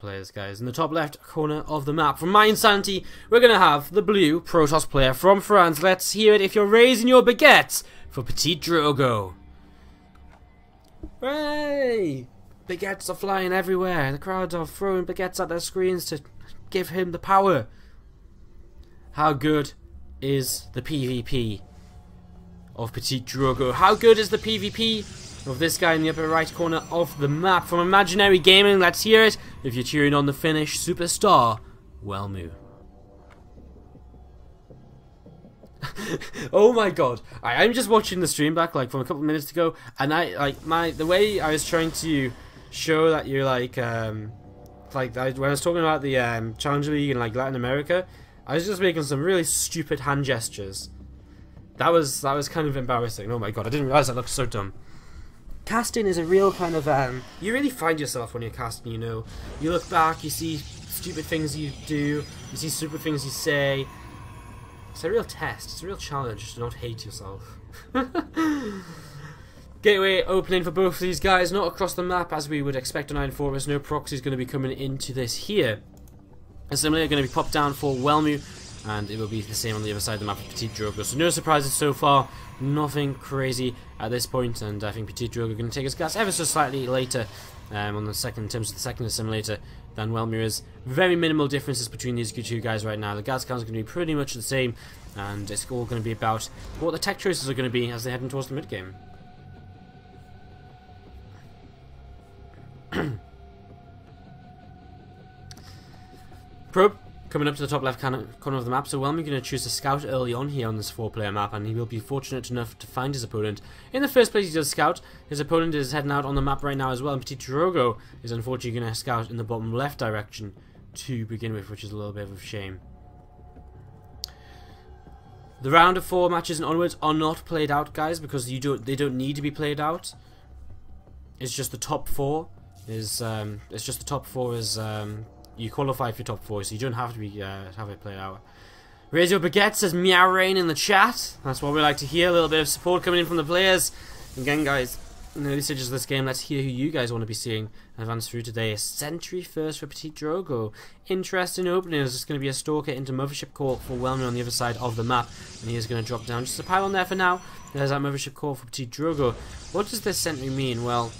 players, guys. In the top left corner of the map, from my insanity, we're going to have the blue Protoss player from France. Let's hear it if you're raising your baguettes for PtitDrogo. Hooray! Baguettes are flying everywhere. The crowds are throwing baguettes at their screens to give him the power. How good is the PvP of PtitDrogo? How good is the PvP of this guy in the upper right corner of the map? From Imaginary Gaming, let's hear it if you're cheering on the Finnish superstar, Welmu. Oh my god, I'm just watching the stream back like from a couple of minutes ago, and the way I was trying to show that you're when I was talking about the Challenger League in like Latin America, I was just making some really stupid hand gestures. That was kind of embarrassing. Oh my god, I didn't realize I looked so dumb. Casting is a real kind of you really find yourself when you're casting, you know. You look back, you see stupid things you do, you see stupid things you say. It's a real test, it's a real challenge to not hate yourself. Gateway opening for both of these guys, not across the map as we would expect on 9-4. There's no proxies going to be coming into this here. Assembly are going to be popped down for Welmu, and it will be the same on the other side of the map for PtitDrogo. So no surprises so far, nothing crazy at this point, and I think PtitDrogo are going to take his gas ever so slightly later on the second, in terms of the second assimilator than Welmu is. Very minimal differences between these two guys right now. The gas counts are going to be pretty much the same, and it's all going to be about what the tech choices are going to be as they head towards the mid game. Probe coming up to the top left corner of the map, so Welmu going to choose to scout early on here on this 4-player map, and he will be fortunate enough to find his opponent. In the first place he does scout, his opponent is heading out on the map right now as well, and PtitDrogo is unfortunately going to scout in the bottom left direction to begin with, which is a little bit of a shame. The round of 4 matches and onwards are not played out, guys, because they don't need to be played out. It's just the top 4 is you qualify for top 4, so you don't have to be have it played out. Raise your baguette, says Meow Rain in the chat. That's what we like to hear. A little bit of support coming in from the players. Again, guys, in the early stages of this game, let's hear who you guys want to be seeing advance through today. A sentry first for PtitDrogo. Interesting opening. There's just going to be a stalker into Mothership Core for Welmu on the other side of the map, and he is going to drop down just a pylon there for now. There's that Mothership Core for PtitDrogo. What does this sentry mean? Well,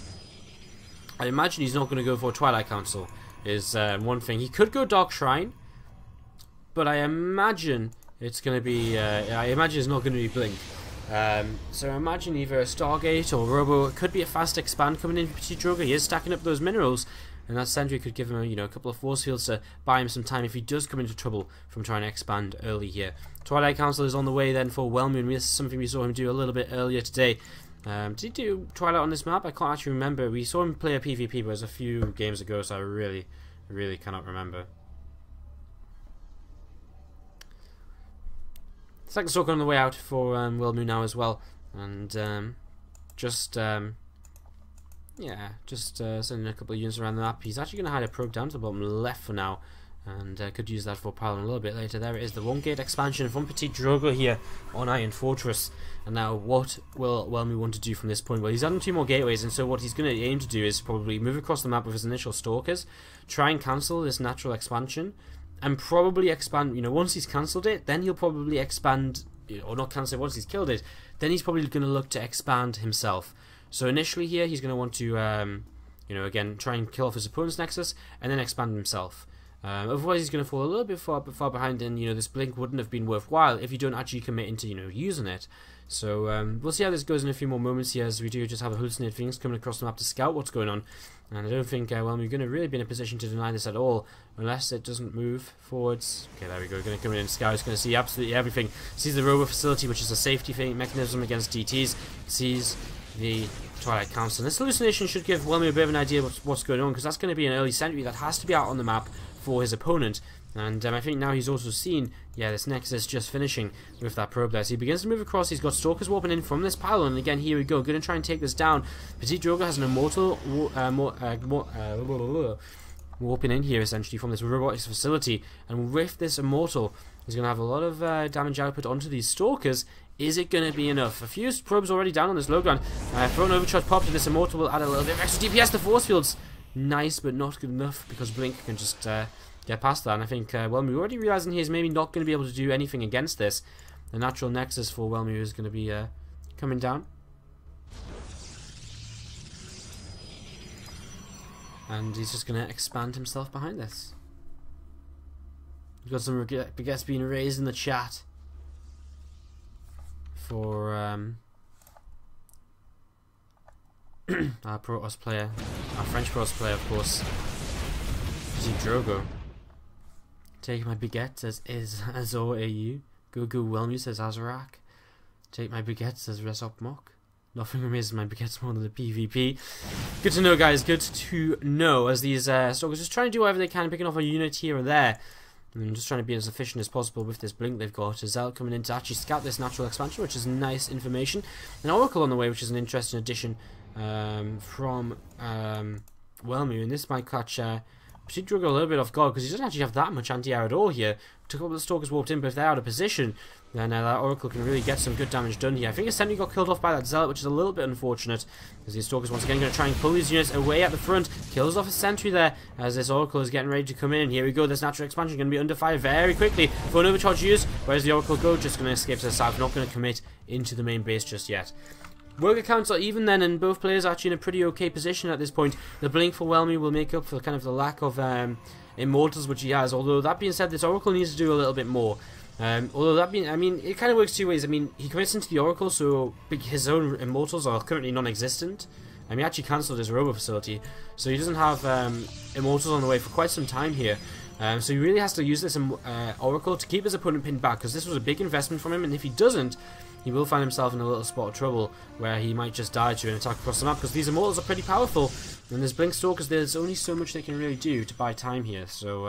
I imagine he's not going to go for Twilight Council. Is one thing. He could go Dark Shrine, but I imagine it's going to be it's not going to be Blink. So I imagine either a Stargate or Robo. It could be a fast expand coming in for PtitDrogo. He is stacking up those minerals, and that sentry could give him a couple of force fields to buy him some time if he does come into trouble from trying to expand early here. Twilight Council is on the way then for Welmu, and this is something we saw him do a little bit earlier today. Did he do Twilight on this map? I can't actually remember. We saw him play a PvP, but it was a few games ago, so I really cannot remember. Second stalker on the way out for Welmu now as well, and sending a couple of units around the map. He's actually going to hide a probe down to the bottom left for now, and could use that for pylon a little bit later. There it is, the 1-gate expansion from PtitDrogo here on Iron Fortress. And now what will Welmu want to do from this point? Well, he's adding 2 more gateways, and so what he's going to aim to do is probably move across the map with his initial stalkers, try and cancel this natural expansion, and probably expand. Once he's cancelled it, then he'll probably expand, or not cancel it once he's killed it, then he's probably going to look to expand himself. So initially here he's going to want to again try and kill off his opponent's nexus and then expand himself. Otherwise he's going to fall a little bit far behind, and this blink wouldn't have been worthwhile if you don't actually commit into using it. So we'll see how this goes in a few more moments here, as we do just have a hallucinated things coming across the map to scout what's going on. And I don't think Welmu going to really be in a position to deny this at all, unless it doesn't move forwards. Okay, there we go. Going to come in and scout. He's going to see absolutely everything. Sees the robo facility, which is a safety mechanism against DTs. Sees the Twilight Council. And this hallucination should give Welmu a bit of an idea of what's going on, because that's going to be an early sentry that has to be out on the map for his opponent. And I think now he's also seen, this Nexus just finishing with that probe there. So he begins to move across. He's got Stalkers warping in from this pylon. And again, here we go. Going to try and take this down. PtitDrogo has an Immortal warping in here, essentially, from this robotics facility. And with this Immortal, he's going to have a lot of damage output onto these Stalkers. Is it going to be enough? A few probes already down on this low ground. Thrown overcharge pop to this Immortal will add a little bit of extra DPS. The force fields nice, but not good enough because Blink can just get past that. And I think Welmu already realizing he's maybe not going to be able to do anything against this. The natural nexus for Welmu is going to be coming down. And he's just going to expand himself behind this. We've got some baguettes being raised in the chat for our Protoss player, our French Protoss player, of course, PtitDrogo. Take my baguette, says AU. Go Welmu, says Azarak. Take my baguette, says Resop Mock. Nothing remains of my baguettes more than the PvP. Good to know, guys. Good to know. As these stalkers just trying to do whatever they can, picking off a unit here and there. And just trying to be as efficient as possible with this blink they've got. Azel coming in to actually scout this natural expansion, which is nice information. An Oracle on the way, which is an interesting addition from Welmu. And this might catch PtitDrogo a little bit off guard because he doesn't actually have that much anti-air at all here. A couple of the stalkers walked in, but if they're out of position, then that Oracle can really get some good damage done here. I think a sentry got killed off by that Zealot, which is a little bit unfortunate, as these stalkers once again going to try and pull these units away at the front. Kills off a sentry there, as this Oracle is getting ready to come in. Here we go, this natural expansion going to be under fire very quickly for an overcharge use. Where's the Oracle go? Just going to escape to the south, not going to commit into the main base just yet. Worker counts are even then, and both players are actually in a pretty okay position at this point. The blink for Welmu will make up for kind of the lack of immortals which he has. Although that being said, this Oracle needs to do a little bit more. Although that being, I mean, it kind of works two ways. I mean, he commits into the Oracle, so his own immortals are currently non-existent. I mean, he actually cancelled his robo facility, so he doesn't have immortals on the way for quite some time here. So he really has to use this Oracle to keep his opponent pinned back, because this was a big investment from him, and if he doesn't, he will find himself in a little spot of trouble where he might just die to an attack across the map, because these immortals are pretty powerful, and there's blink stalkers, there's only so much they can really do to buy time here. So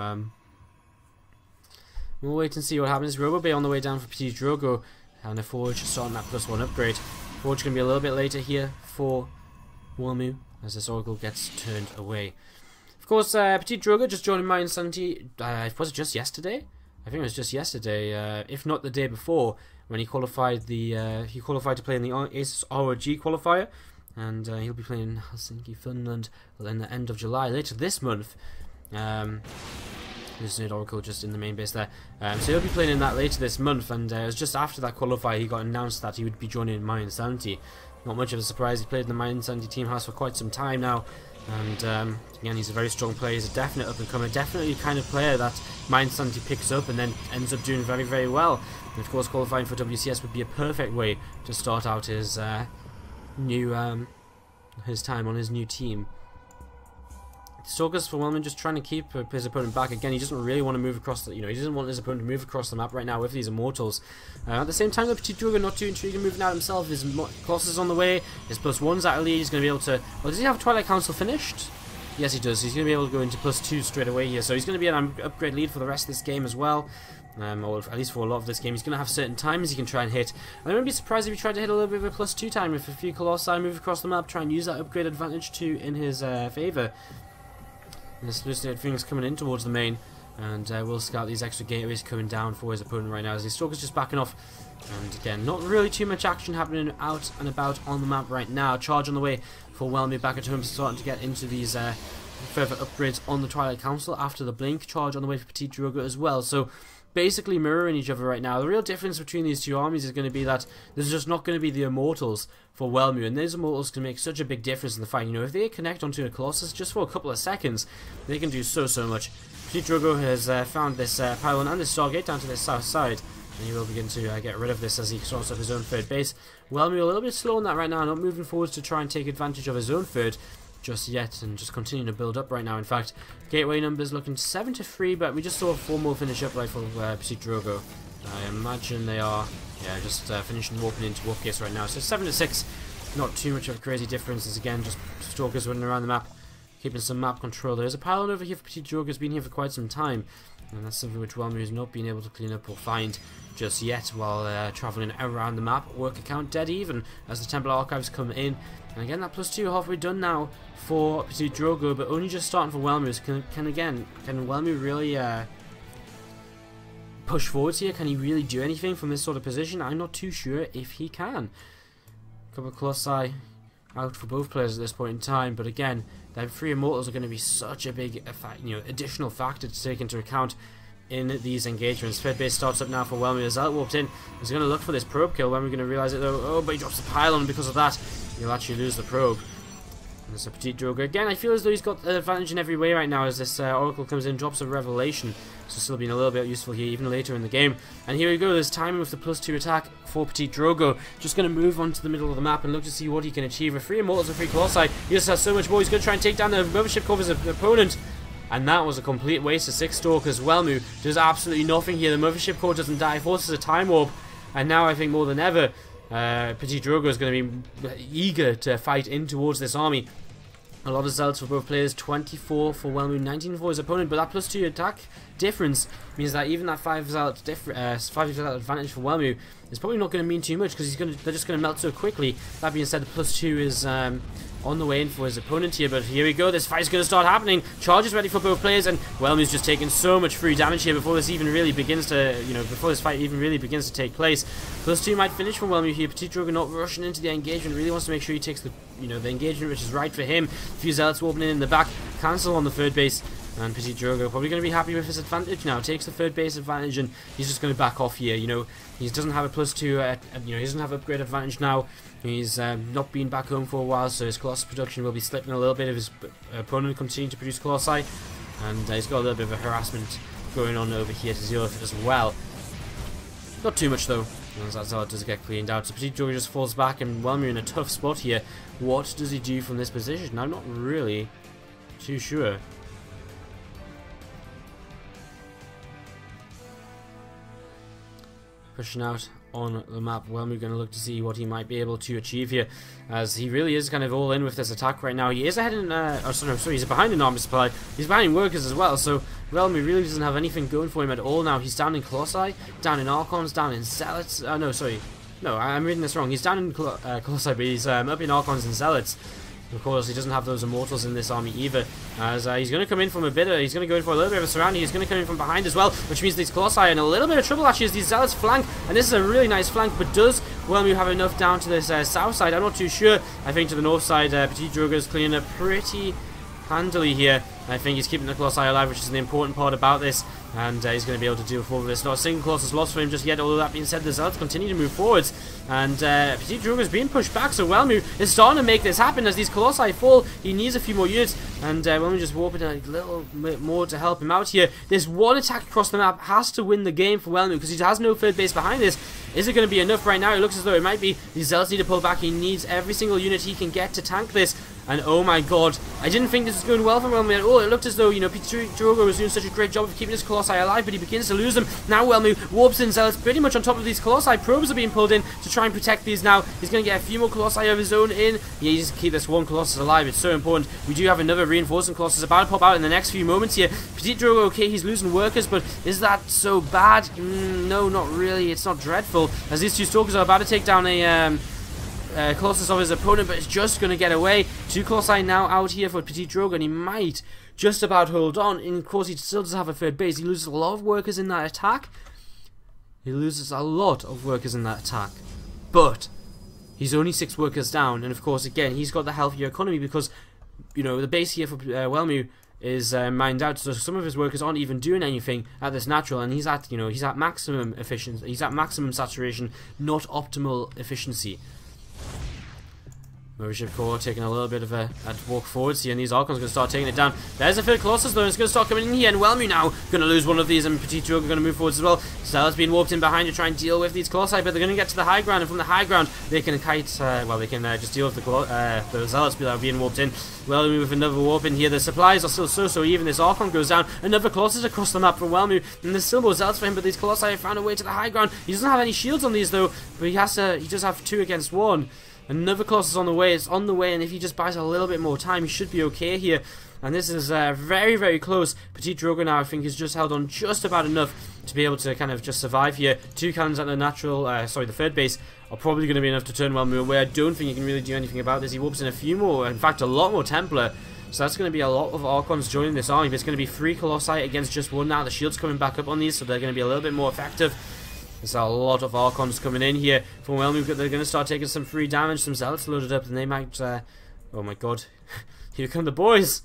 we'll wait and see what happens. Robo Bay on the way down for PtitDrogo, and a Forge starting that +1 upgrade. Forge going to be a little bit later here for Welmu as this Oracle gets turned away. Of course, PtitDrogo just joined my Insanity. Was it just yesterday? I think it was just yesterday, if not the day before, when he qualified to play in the Aces ROG qualifier, and he'll be playing in Helsinki, Finland, in the end of July, later this month. There's an Oracle just in the main base there, so he'll be playing in that later this month. And it was just after that qualifier he got announced that he would be joining my Insanity. Not much of a surprise. He played in the my Insanity team house for quite some time now. And again, he's a very strong player. He's a definite up-and-comer, definitely the kind of player that my Insanity picks up and then ends up doing very, very well. And of course, qualifying for WCS would be a perfect way to start out his his time on his new team. Stalkers for Welmu just trying to keep his opponent back. Again, he doesn't really want to move across the, he doesn't want his opponent to move across the map right now with these immortals. At the same time, the PtitDrogo not too intrigued in moving out himself. His Colossus on the way, his +1's at a lead. He's going to be able to. Well, does he have Twilight Council finished? Yes, he does. He's going to be able to go into +2 straight away here. So he's going to be an upgrade lead for the rest of this game as well. Or at least for a lot of this game. He's going to have certain times he can try and hit. And I wouldn't be surprised if he tried to hit a little bit of a +2 time with a few Colossi, move across the map, try and use that upgrade advantage in his favour. There's things coming in towards the main, and we'll scout these extra gateways coming down for his opponent right now as his Stalker's just backing off. And again, not really too much action happening out and about on the map right now. Charge on the way for Welmu back at home, starting to get into these further upgrades on the Twilight Council after the blink. Charge on the way for PtitDrogo as well. So basically mirroring each other right now. The real difference between these two armies is going to be that there's just not going to be the immortals for Welmu, and those immortals can make such a big difference in the fight. If they connect onto a Colossus just for a couple of seconds, they can do so much. PtitDrogo has found this pylon and this Stargate down to the south side, and he will begin to get rid of this as he starts up his own third base. Welmu a little bit slow on that right now, not moving forwards to try and take advantage of his own third just yet, and just continuing to build up right now. In fact, gateway numbers looking 7-3, but we just saw 4 more finish up right for PtitDrogo. I imagine they are, just finishing warping into warp gates right now. So 7-6, not too much of a crazy difference. As again, just stalkers running around the map, keeping some map control. There's a pylon over here for PtitDrogo. Has been here for quite some time, and that's something which Welmu has not been able to clean up or find just yet while travelling around the map. Work account dead even as the Temple Archives come in. And again, that +2 halfway done now for PtitDrogo, but only just starting for Welmu. Can Welmu really push forwards here? Can he really do anything from this sort of position? I'm not too sure if he can. A couple of Colossi out for both players at this point in time. But again, the 3 immortals are going to be such a big additional factor to take into account in these engagements. Third base starts up now for Welmu. As Zealot warped in, he's going to look for this probe kill. Welmu going to realise it though. Oh, but he drops the pylon. Because of that, he'll actually lose the probe. And so PtitDrogo again, I feel as though he's got the advantage in every way right now as this Oracle comes in, drops a revelation. So still being a little bit useful here even later in the game. And here we go, there's timing with the +2 attack for PtitDrogo. Just going to move on to the middle of the map and look to see what he can achieve. With 3 immortals and 3 colossi, he just has so much more. He's going to try and take down the mothership core of his opponent. And that was a complete waste of 6 stalkers. Welmu does absolutely nothing here. The mothership core doesn't die, forces a time warp. And now I think more than ever, PtitDrogo is going to be eager to fight in towards this army. A lot of zealots for both players, 24 for Welmu, 19 for his opponent, but that +2 attack difference means that even that 5 zealot advantage for Welmu is probably not going to mean too much because they're just going to melt so quickly. That being said, the +2 is on the way in for his opponent here, but here we go, this fight's going to start happening. Charges ready for both players, and Welmu's just taking so much free damage here before this even really begins to, before this fight even really begins to take place. +2 might finish for Welmu here. PtitDrogo not rushing into the engagement, really wants to make sure he takes the, the engagement which is right for him. A few zealots warping in the back, cancel on the third base, and PtitDrogo probably going to be happy with his advantage now. Takes the third base advantage, and he's just going to back off here. He doesn't have a +2, he doesn't have upgrade advantage now. He's not been back home for a while, so his Colossus production will be slipping a little bit if his opponent continuing to produce Colossi. And he's got a little bit of a harassment going on over here to deal with as well. Not too much though, as that Zealot does get cleaned out. So PtitDrogo just falls back, and Welmu in a tough spot here. What does he do from this position? I'm not really too sure. Pushing out on the map, Welmu going to look to see what he might be able to achieve here, as he really is kind of all in with this attack right now. He is ahead in, he's behind in armor supply, he's behind in workers as well, so Welmu really doesn't have anything going for him at all now. He's down in Colossi, down in Archons, down in Zealots, no, I'm reading this wrong. He's down in Colossi, but he's up in Archons and Zealots. Of course, he doesn't have those immortals in this army either, as he's going to come in from he's going to go in for a little bit of a surrounding. He's going to come in from behind as well, which means these Colossi are in a little bit of trouble actually as these Zealots flank, and this is a really nice flank. But does Welmu have enough down to this south side? I'm not too sure. I think to the north side, PtitDrogo is cleaning up pretty handily here. I think he's keeping the Colossi alive, which is the important part about this, and he's going to be able to deal with all of this. Not a single Colossus lost for him just yet, although that being said, the Zealots continue to move forwards, and PtitDrogo is being pushed back, so Welmu is starting to make this happen as these Colossi fall. He needs a few more units, and Welmu just warping a little bit more to help him out here. This one attack across the map has to win the game for Welmu, because he has no third base behind this. Is it going to be enough right now? It looks as though it might be. These Zealots need to pull back. He needs every single unit he can get to tank this. And oh my god, I didn't think this was going well for Welmu at all. It looked as though, PtitDrogo was doing such a great job of keeping his Colossi alive, but he begins to lose them. Now Welmu warps in Zealots pretty much on top of these Colossi. Probes are being pulled in to try and protect these now. He's going to get a few more Colossi of his own in. He needs to keep this one Colossus alive. It's so important. We do have another reinforcing Colossus about to pop out in the next few moments here. PtitDrogo, okay, he's losing workers, but is that so bad? No, not really. It's not dreadful, as these 2 Stalkers are about to take down a Colossus of his opponent, but it's just going to get away. 2 Colossi now out here for PtitDrogo, and he might just about hold on. And of course, he still does have a third base. He loses a lot of workers in that attack. But he's only 6 workers down, and of course, again, he's got the healthier economy because, the base here for Welmu is mined out, so some of his workers aren't even doing anything at this natural, and he's at maximum efficiency. He's at maximum saturation, not optimal efficiency. Mothership core taking a little bit of a walk forwards here, and these Archons are going to start taking it down. There's a third Colossus though, and it's going to start coming in here, and Welmu now going to lose one of these, and PtitDrogo going to move forwards as well. Zealot's being warped in behind to try and deal with these Colossi, but they're going to get to the high ground, and from the high ground they can just deal with the Zealots that are being warped in. Welmu with another warp in here. The supplies are still so even. This Archon goes down, another Colossus across the map for Welmu, and there's still more Zealots for him, but these Colossi have found a way to the high ground. He doesn't have any shields on these though, but he does have 2 against 1. Another Colossus on the way. It's on the way, and if he just buys a little bit more time, he should be okay here. And this is very, very close. PtitDrogo now, I think, has just held on just about enough to be able to kind of just survive here. 2 cannons at the the third base are probably going to be enough to turn Welmu away. I don't think he can really do anything about this. He warps in a few more, in fact, a lot more Templar. So that's going to be a lot of Archons joining this army. But it's going to be 3 Colossi against just 1 now. The shield's coming back up on these, so they're going to be a little bit more effective. There's a lot of Archons coming in here from Welmu. They're going to start taking some free damage. Some Zealots loaded up, and they might... oh my god. Here come the boys!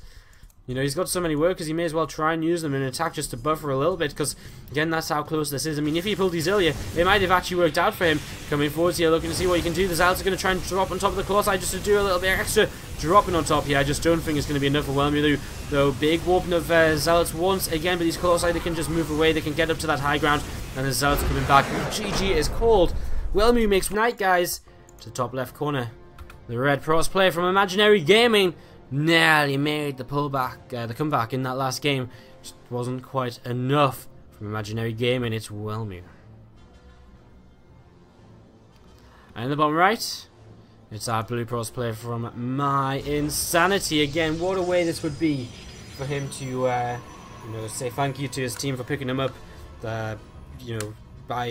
You know, he's got so many workers, he may as well try and use them in an attack just to buffer a little bit, because, again, that's how close this is. I mean, if he pulled these earlier, it might have actually worked out for him. Coming forwards here, looking to see what he can do. The Zealots are going to try and drop on top of the Colossi just to do a little bit extra dropping on top here. I just don't think it's going to be enough for Welmu, though. Big warping of Zealots once again, but these Colossi, they can just move away, they can get up to that high ground, and the Zealots coming back. GG is called. Welmu makes night, guys, to the top left corner. The Red Pros player from Imaginary Gaming nearly made the pullback, the comeback in that last game. Just wasn't quite enough from Imaginary Gaming. It's Welmu. And in the bottom right, it's our Blue Pros player from My Insanity. Again, what a way this would be for him to, you know, say thank you to his team for picking him up. You know, by,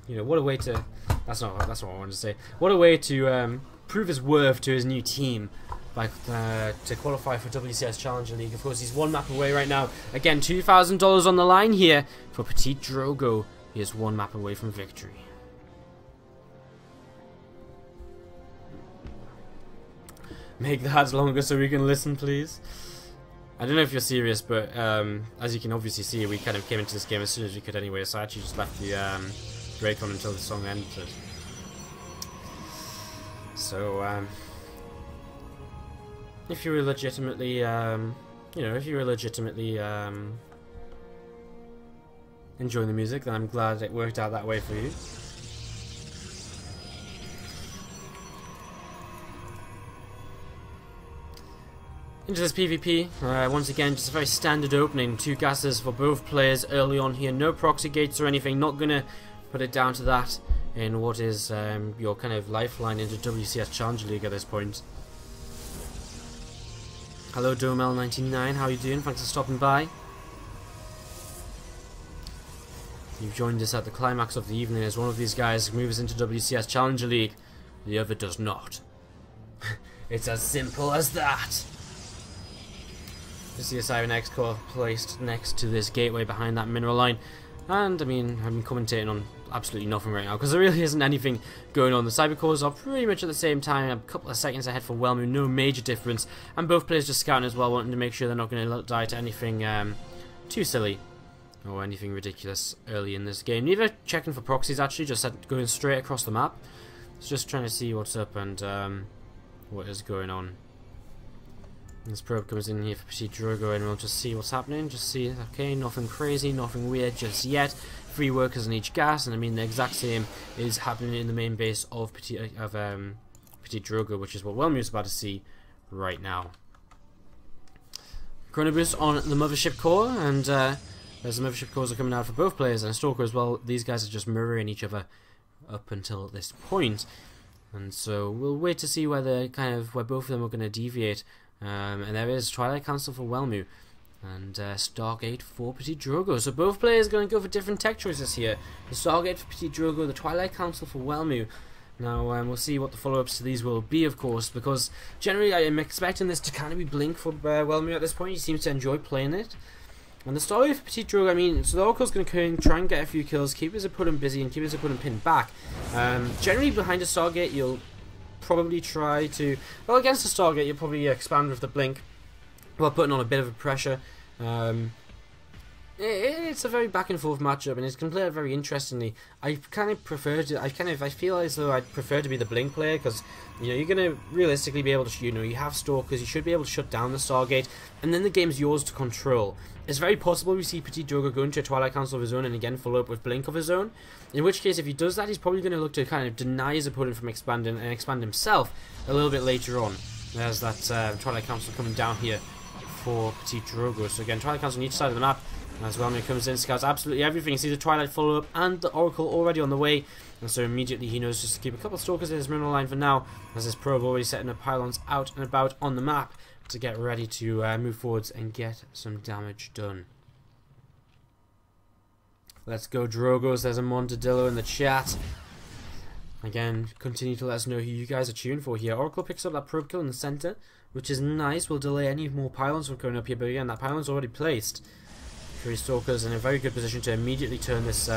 you know, what a way to. That's not what I wanted to say. What a way to prove his worth to his new team. By, to qualify for WCS Challenger League. Of course, he's one map away right now. Again, $2,000 on the line here for PtitDrogo. He is one map away from victory. Make the ads longer so we can listen, please. I don't know if you're serious, but as you can obviously see, we kind of came into this game as soon as we could anyway, so I actually just left the break on until the song ended. So, if you were legitimately, you know, if you were legitimately enjoying the music, then I'm glad it worked out that way for you. Into this PvP, once again, just a very standard opening. 2 gases for both players early on here. No proxy gates or anything. Not gonna put it down to that in what is your kind of lifeline into WCS Challenger League at this point. Hello Domel99, how are you doing? Thanks for stopping by. You've joined us at the climax of the evening as one of these guys moves into WCS Challenger League. The other does not. It's as simple as that. You see a Siren X core placed next to this gateway behind that mineral line. And, I mean, I'm commentating on absolutely nothing right now, because there really isn't anything going on. The cyber cores are pretty much at the same time, a couple of seconds ahead for Welmu, no major difference. And both players just scouting as well, wanting to make sure they're not going to die to anything too silly or anything ridiculous early in this game. Neither checking for proxies, actually, just going straight across the map. It's just trying to see what's up and what is going on. This probe comes in here for PtitDrogo, and we'll just see what's happening. Just see, okay, nothing crazy, nothing weird just yet. 3 workers in each gas, and I mean the exact same is happening in the main base of PtitDrogo, which is what Welmu is about to see right now. Chrono Boost on the Mothership core, and as the Mothership cores are coming out for both players, and a Stalker as well, these guys are just mirroring each other up until this point. And so we'll wait to see where both of them are going to deviate. And there is Twilight Council for Welmu and Stargate for PtitDrogo. So both players are going to go for different tech choices here. The Stargate for PtitDrogo, the Twilight Council for Welmu. Now we'll see what the follow-ups to these will be, of course, because generally I am expecting this to kind of be Blink for Welmu at this point. He seems to enjoy playing it. And the Stargate for PtitDrogo, I mean, so the Oracle's going to try and get a few kills, keep his opponent busy and keep his opponent pinned back. Generally behind a Stargate you'll probably try to, well, against the Stargate you'll probably expand with the Blink while putting on a bit of a pressure. It's a very back and forth matchup, and it's can play out very interestingly. I kind of prefer to, I feel as though I'd prefer to be the Blink player, because you know you're gonna realistically be able to, you know, you have Stalkers, you should be able to shut down the Stargate, and then the game's yours to control. It's very possible we see PtitDrogo go into a Twilight Council of his own and again follow up with Blink of his own. In which case, if he does that, he's probably going to look to kind of deny his opponent from expanding and expand himself a little bit later on. There's that Twilight Council coming down here for PtitDrogo. So again, Twilight Council on each side of the map. As Welmu comes in, scouts absolutely everything. He sees the Twilight follow up and the Oracle already on the way. And so immediately he knows just to keep a couple of Stalkers in his mineral line for now, as his probe already setting up pylons out and about on the map to get ready to move forwards and get some damage done. Let's go Drogos. There's a Montadillo in the chat. Again, continue to let us know who you guys are tuned for here. Oracle picks up that probe kill in the center, which is nice. Will delay any more pylons from going up here, but again, that pylon's already placed. 3 Stalkers in a very good position to immediately turn this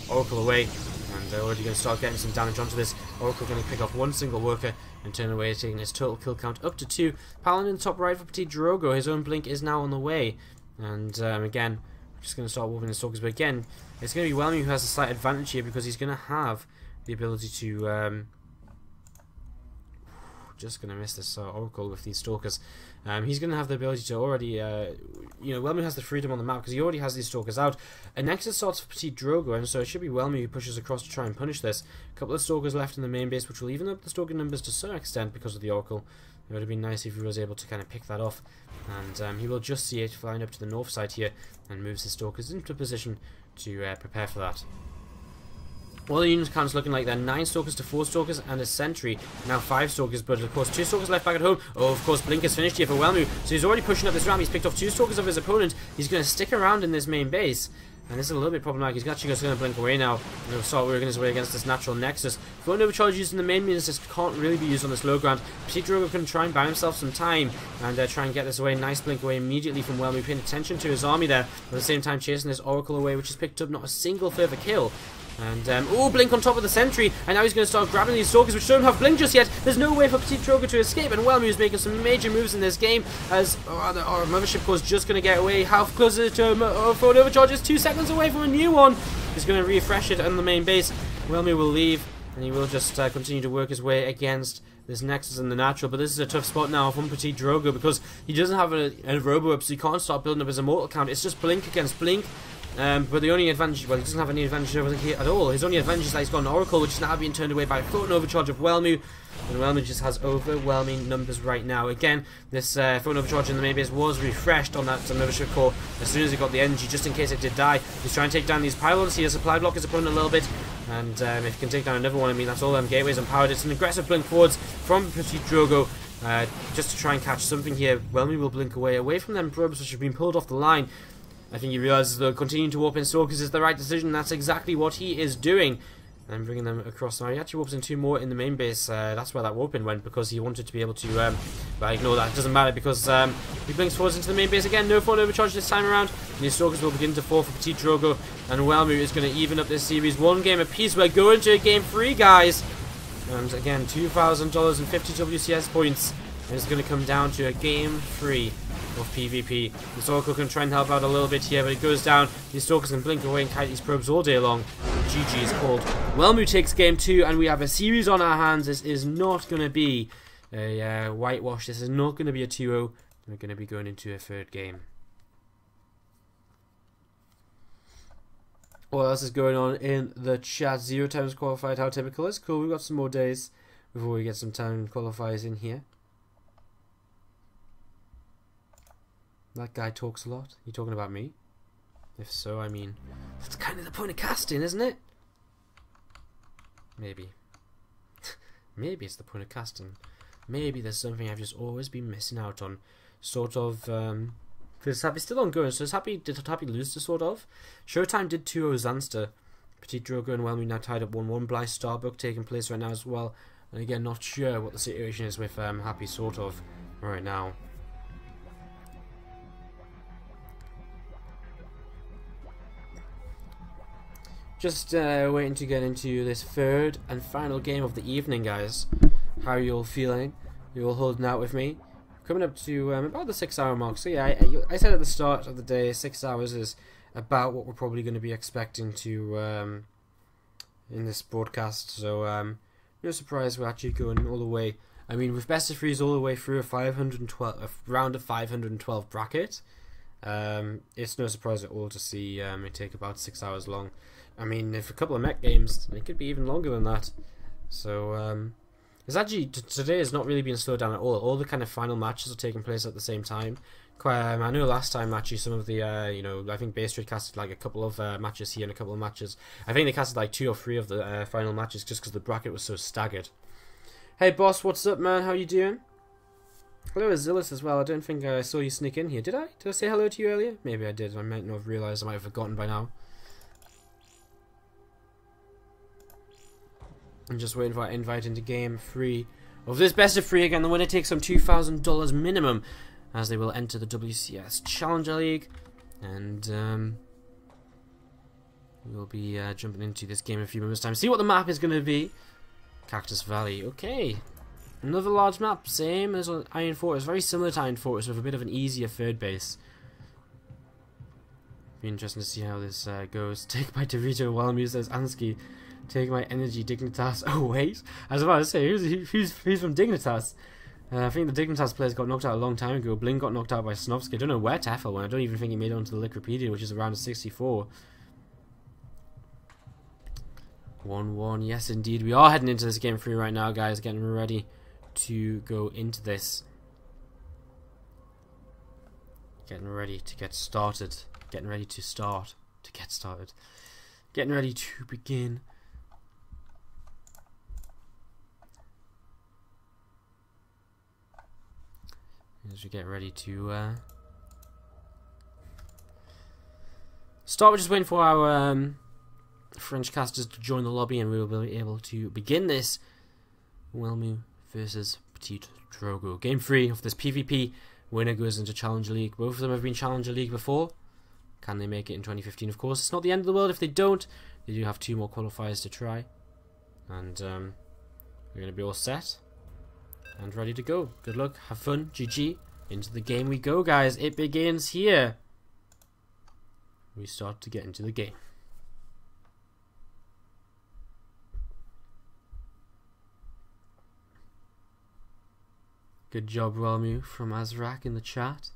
Oracle away. And they're already going to start getting some damage onto this. Oracle going to pick off one single worker and turn away, taking his total kill count up to 2. Paladin in the top right for PtitDrogo. His own blink is now on the way. And again, we're just going to start wolfing the stalkers. But again, it's going to be Welmu who has a slight advantage here because he's going to have the ability to... just going to miss this Oracle with these stalkers. He's going to have the ability to already, you know, Welmu has the freedom on the map because he already has these stalkers out. A Nexus starts for PtitDrogo, and so it should be Welmu who pushes across to try and punish this. A couple of stalkers left in the main base, which will even up the stalker numbers to some extent because of the Oracle. It would have been nice if he was able to kind of pick that off. And he will just see it flying up to the north side here and moves his stalkers into position to prepare for that. Well, the unit count's looking like they're 9 stalkers to 4 stalkers and a sentry. Now 5 stalkers, but of course 2 stalkers left back at home. Oh, of course, Blink is finished here for Welmu. So he's already pushing up this ramp. He's picked off 2 stalkers of his opponent. He's going to stick around in this main base. And this is a little bit problematic. He's actually just going to blink away now. He'll start working his way against this natural nexus. Phone overcharge used in the main means this can't really be used on this low ground. PtitDrogo can try and buy himself some time and try and get this away. Nice blink away immediately from Welmu, paying attention to his army there. At the same time chasing this Oracle away, which has picked up not a single further kill. And, oh, Blink on top of the sentry, and now he's going to start grabbing these stalkers, which don't have Blink just yet. There's no way for PtitDrogo to escape, and Welmu is making some major moves in this game, as our Mothership Core is just going to get away. How close is it to phone overcharge? Is 2 seconds away from a new one. He's going to refresh it on the main base. Welmu will leave, and he will just continue to work his way against this Nexus in the natural, but this is a tough spot now from PtitDrogo, because he doesn't have a robo-up, so he can't start building up his immortal count. It's just Blink against Blink. But the only advantage, well, he doesn't have any advantage over here at all. His only advantage is that he's got an Oracle, which is now being turned away by a floating overcharge of Welmu. And Welmu just has overwhelming numbers right now. Again, this floating overcharge in the main base was refreshed on that Mothership Core as soon as he got the energy, just in case it did die. He's trying to take down these pylons. He has supply block his opponent a little bit. And if he can take down another one, I mean, that's all them gateways empowered. It's an aggressive blink forwards from PtitDrogo. Just to try and catch something here. Welmu will blink away from them probes which have been pulled off the line. I think he realizes that continuing to warp in stalkers is the right decision. That's exactly what he is doing. And bringing them across now. He actually warps in 2 more in the main base. That's where that warp in went, because he wanted to be able to... but ignore that. It doesn't matter, because he blinks forwards into the main base again. No phone overcharge this time around. And his stalkers will begin to fall for PtitDrogo. And Welmu is going to even up this series. 1 game apiece. We're going to game 3, guys. And again, $2,000 and 50 WCS points. And it's going to come down to a game 3 of PvP. This Oracle can try and help out a little bit here, but it goes down. These stalkers can blink away and kite these probes all day long. GG is called. Welmu takes game 2, and we have a series on our hands. This is not going to be a whitewash. This is not going to be a 2-0. We're going to be going into a 3rd game. What else is going on in the chat? 0 times qualified. How typical is cool. We've got some more days before we get some time qualifiers in here. That guy talks a lot. You talking about me? If so, I mean, that's kind of the point of casting, isn't it? Maybe. Maybe it's the point of casting. Maybe there's something I've just always been missing out on. Sort of, because Happy's still ongoing, so did Happy lose to sort of? Showtime did 2-0 Zanster. PtitDrogo and Welmu now tied up 1-1. Blythe Starbuck taking place right now as well. And again, not sure what the situation is with Happy sort of right now. Just waiting to get into this 3rd and final game of the evening, guys. How are you all feeling? You all holding out with me? Coming up to about the 6-hour mark. So yeah, I said at the start of the day, 6 hours is about what we're probably going to be expecting to in this broadcast. So no surprise we're actually going all the way. I mean, with best of 3s all the way through a round of 512 bracket. It's no surprise at all to see it take about 6 hours long. I mean, if a couple of mech games, it could be even longer than that. So, it's actually, today has not really been slowed down at all. All the kind of final matches are taking place at the same time. I know last time, actually, some of the, you know, I think BO3 casted like a couple of matches here and a couple of matches. I think they casted like 2 or 3 of the final matches just because the bracket was so staggered. Hey, boss, what's up, man? How you doing? Hello, Azilus as well. I don't think I saw you sneak in here. Did I? Did I say hello to you earlier? Maybe I did. I might not have realised. I might have forgotten by now. I'm just waiting for our invite into game 3 of this best of 3 again. The winner takes some $2,000 minimum, as they will enter the WCS Challenger League. And we'll be jumping into this game in a few moments' time. See what the map is going to be. Cactus Valley. Okay. Another large map. Same as Iron Fortress. Very similar to Iron Fortress with a bit of an easier third base. Be interesting to see how this goes. Take my Dorito Welmu, says Ansky. Take my energy Dignitas. Oh wait, I was about to say who's from Dignitas. I think the Dignitas players got knocked out a long time ago. Bling got knocked out by Snovsky. I don't know where Tefel went. I don't even think he made it onto the Liquipedia, which is around a 64. 1-1. Yes, indeed. We are heading into this game 3 right now, guys. Getting ready to go into this. Getting ready to get started. Getting ready to start. To get started. Getting ready to begin. As we get ready to start, we're just waiting for our French casters to join the lobby, and we will be able to begin this Welmu versus PtitDrogo. Game 3 of this PvP. Winner goes into Challenger League. Both of them have been Challenger League before. Can they make it in 2015? Of course, it's not the end of the world if they don't. They do have 2 more qualifiers to try, and we're going to be all set and ready to go. Good luck, have fun, GG. Into the game we go, guys. It begins here. We start to get into the game. Good job, Welmu, from Azrak in the chat.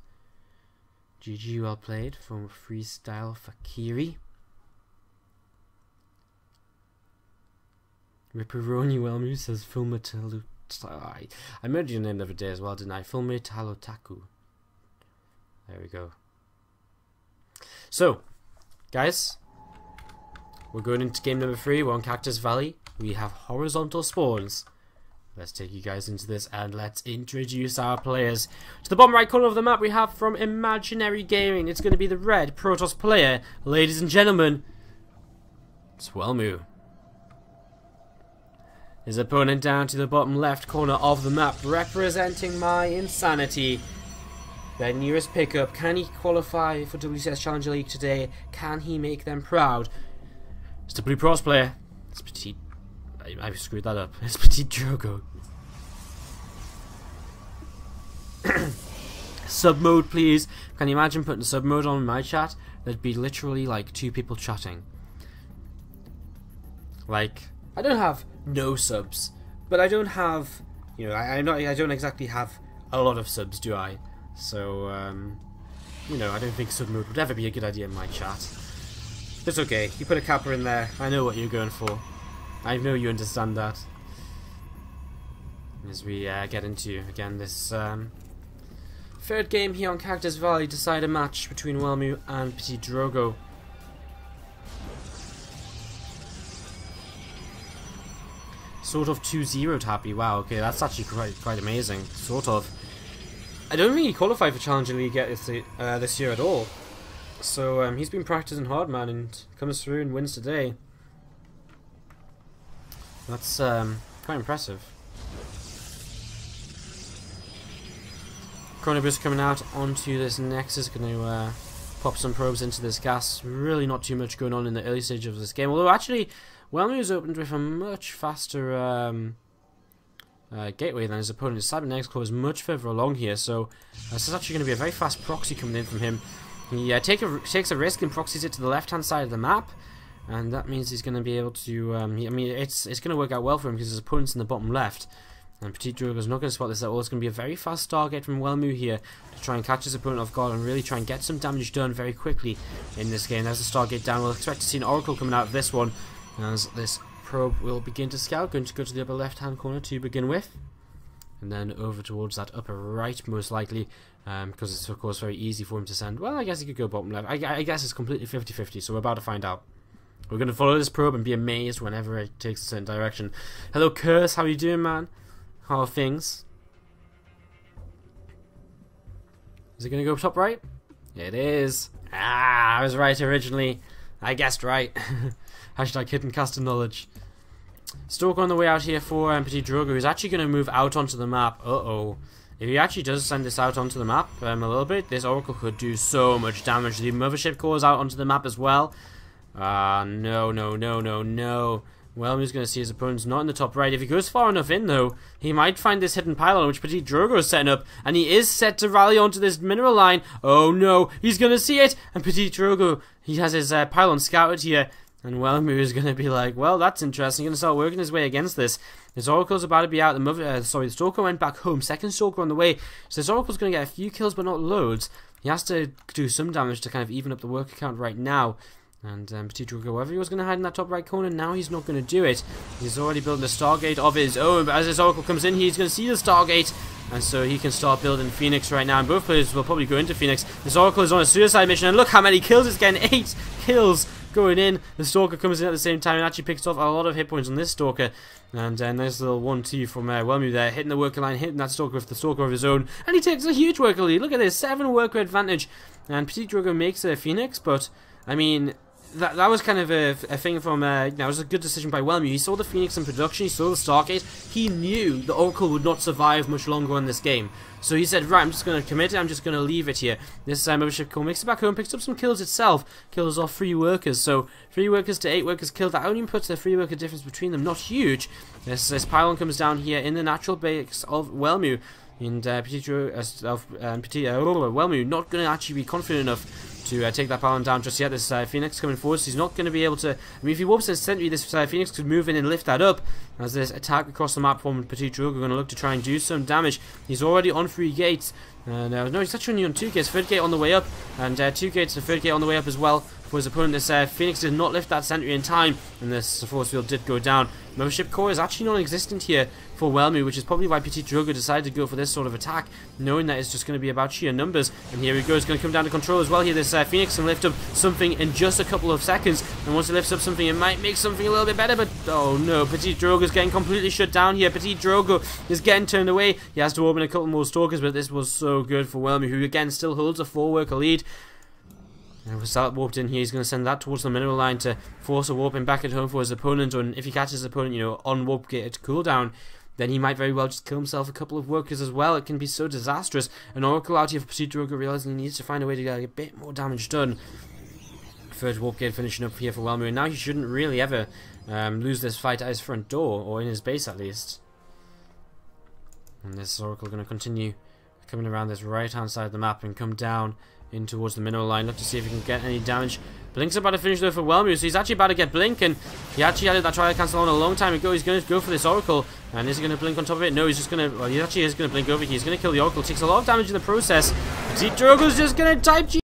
GG, well played, from Freestyle Fakiri. Ripperoni Welmu says Filmatalu. I murdered your name the other day as well, didn't I? Filmetalotaku. There we go. So, guys, we're going into game number 3. We're on Cactus Valley. We have horizontal spawns. Let's take you guys into this and let's introduce our players. To the bottom right corner of the map, we have from Imaginary Gaming. It's going to be the red Protoss player. Ladies and gentlemen, it's Welmu. His opponent down to the bottom left corner of the map, representing my insanity. Their nearest pickup. Can he qualify for WCS Challenger League today? Can he make them proud? It's the blue Protoss player. It's Petit. I screwed that up. It's PtitDrogo. Sub mode, please. Can you imagine putting sub mode on in my chat? There'd be literally like 2 people chatting. Like, I don't have no subs, but I don't have, you know, I don't exactly have a lot of subs, do I? So, you know, I don't think sub mode would ever be a good idea in my chat. But it's okay. You put a kappa in there. I know what you're going for. I know you understand that. As we get into, again, this third game here on Cactus Valley, decide a match between Welmu and PtitDrogo. Sort of 2-0 happy. Wow, okay, that's actually quite amazing. Sort of. I don't think he qualified for Challenger League yet this year at all. So he's been practicing hard, man, and comes through and wins today. That's quite impressive. Chronobus coming out onto this Nexus, going to pop some probes into this gas. Really not too much going on in the early stage of this game. Although actually, Welmu's opened with a much faster gateway than his opponent. His Cybernetic Claw is much further along here, so this is actually going to be a very fast proxy coming in from him. He takes a risk and proxies it to the left-hand side of the map. And that means he's going to be able to, I mean, it's going to work out well for him because his opponent's in the bottom left. And PtitDrogo's not going to spot this at all. It's going to be a very fast Stargate from Welmu here to try and catch his opponent off guard and really try and get some damage done very quickly in this game. There's the Stargate down. We'll expect to see an Oracle coming out of this one as this probe will begin to scout. Going to go to the upper left-hand corner to begin with. And then over towards that upper right, most likely, because it's, of course, very easy for him to send. Well, I guess he could go bottom left. I guess it's completely 50-50, so we're about to find out. We're going to follow this probe and be amazed whenever it takes a certain direction. Hello, Curse. How are you doing, man? How are things? Is it going to go top right? It is. Ah, I was right originally. I guessed right. Hashtag hidden caster knowledge. Stalker on the way out here for PtitDrogo, who's actually going to move out onto the map. Uh-oh. If he actually does send this out onto the map a little bit, this Oracle could do so much damage. The Mothership Core is out onto the map as well. No, no, no, no, no. Welmu's going to see his opponent's not in the top right. If he goes far enough in, though, he might find this hidden pylon, which PtitDrogo is setting up, and he is set to rally onto this mineral line. Oh, no, he's going to see it, and PtitDrogo, he has his pylon scouted here, and Welmu is going to be like, well, that's interesting. He's going to start working his way against this. His Oracle's about to be out. The Stalker went back home. Second Stalker on the way, so his Oracle's going to get a few kills, but not loads. He has to do some damage to kind of even up the worker count right now. And PtitDrogo, wherever he was going to hide in that top right corner, now he's not going to do it. He's already building a Stargate of his own, but as his Oracle comes in, he's going to see the Stargate, and so he can start building Phoenix right now, and both players will probably go into Phoenix. His Oracle is on a suicide mission, and look how many kills it's getting, 8 kills going in. The Stalker comes in at the same time and actually picks off a lot of hit points on this Stalker. And nice little 1-2 from Welmu there, hitting the worker line, hitting that Stalker with the Stalker of his own, and he takes a huge worker lead. Look at this, 7 worker advantage, and PtitDrogo makes a Phoenix, but, I mean, that was kind of a thing from, it was a good decision by Welmu. He saw the Phoenix in production, he saw the Stargate, he knew the Oracle would not survive much longer in this game. So he said, right, I'm just going to commit it, I'm just going to leave it here. This Mothership Core makes it back home, picks up some kills itself, kills off 3 workers. So 3 workers to 8 workers killed, that only puts the 3 worker difference between them, not huge. This pylon comes down here in the natural base of Welmu. And Welmu not going to actually be confident enough to take that pylon down just yet. This Phoenix coming forward, so he's not going to be able to. I mean, if he warps in Sentry, this Phoenix could move in and lift that up. As this attack across the map from PtitDrogo, going to look to try and do some damage. He's already on 3 gates. No, he's actually only on 2 gates. 3rd gate on the way up, and 2 gates and 3rd gate on the way up as well for his opponent. This Phoenix did not lift that Sentry in time, and this force field did go down. Mothership Core is actually non-existent here for Welmu, which is probably why PtitDrogo decided to go for this sort of attack, knowing that it's just going to be about sheer numbers. And here we go, it's going to come down to control as well here. This Phoenix can lift up something in just a couple of seconds, and once it lifts up something, it might make something a little bit better, but oh no, PtitDrogo is getting completely shut down here. PtitDrogo is getting turned away. He has to open a couple more Stalkers, but this was so good for Welmu, who again still holds a 4-worker lead. And with that warped in here, he's going to send that towards the mineral line to force a warping back at home for his opponent. And if he catches his opponent, on warp gate cooldown, then he might very well just kill himself a couple of workers as well. It can be so disastrous. An Oracle out here for PtitDrogo, realizing he needs to find a way to get a bit more damage done. 3rd warp gate finishing up here for Welmu, and now he shouldn't really ever lose this fight at his front door, or in his base at least. And this Oracle going to continue coming around this right-hand side of the map and come down in towards the mineral line. Look to see if he can get any damage. Blink's about to finish though for Welmu, so he's actually about to get Blink, and he actually added that trial cancel on a long time ago. He's going to go for this Oracle, and is he going to Blink on top of it? No, he's just going to, well, he actually is going to Blink over here. He's going to kill the Oracle. Takes a lot of damage in the process. PtitDrogo's just going to type G